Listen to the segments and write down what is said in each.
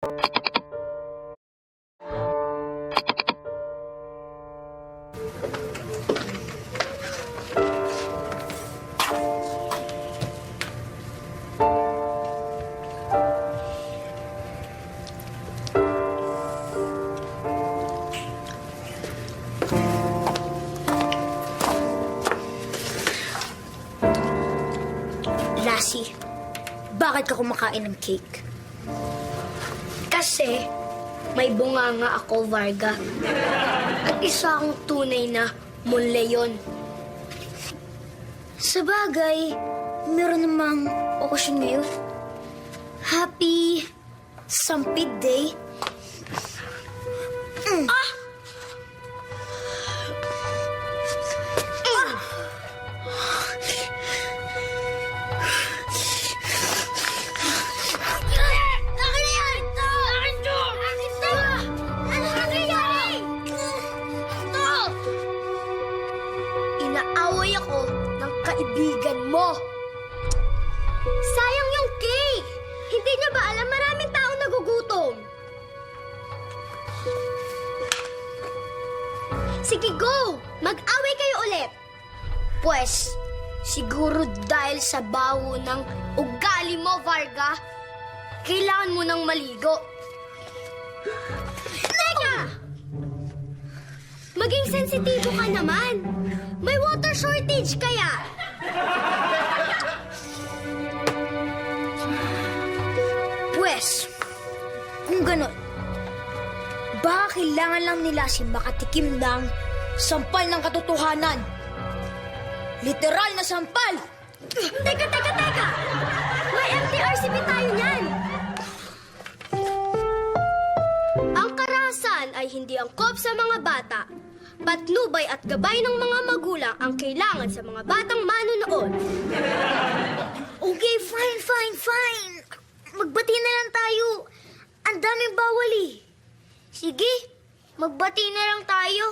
Lassie, bakit ka kumakain ng cake? Kasi may bunganga ako, Varga. At isa akong tunay na monleyon. Sabagay, meron namang okasyon ngayon. Happy Sampid Day. Inaaway ako ng kaibigan mo. Sayang yung cake. Hindi niya ba alam maraming taong nagugutom? Sige, go! Mag-away kayo ulit. Pwes, siguro dahil sa baho ng ugali mo, Varga, kailangan mo nang maligo. Teka! Maging sensitibo ka naman. May water shortage kaya. Pwes, kung ganon, baka kailangan lang nila si makatikim ng sampal ng katotohanan. Literal na sampal! Teka! May MTRCB tayo niyan. Ang karahasan ay hindi angkop sa mga bata. Patnubay at gabay ng mga magulang ang kailangan sa mga batang manonood. Okay, fine. Magbati na lang tayo. Ang daming bawal eh. Sige, magbati na lang tayo.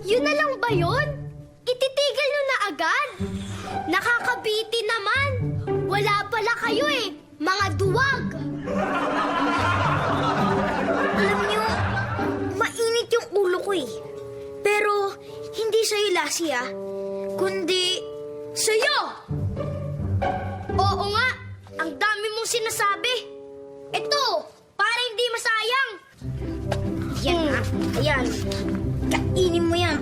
Yun na lang ba yun? Ititigil nyo na agad? Nakakabiti naman. Wala pala kayo eh, mga duwag. Alam niyo, mainit yung ulo ko eh. Pero, hindi sa'yo, Lassie ah. Kundi, sa'yo! Oo nga, ang dami mong sinasabi. Ito, para hindi masayang. Yan ah. Ayan. Kainin mo yan.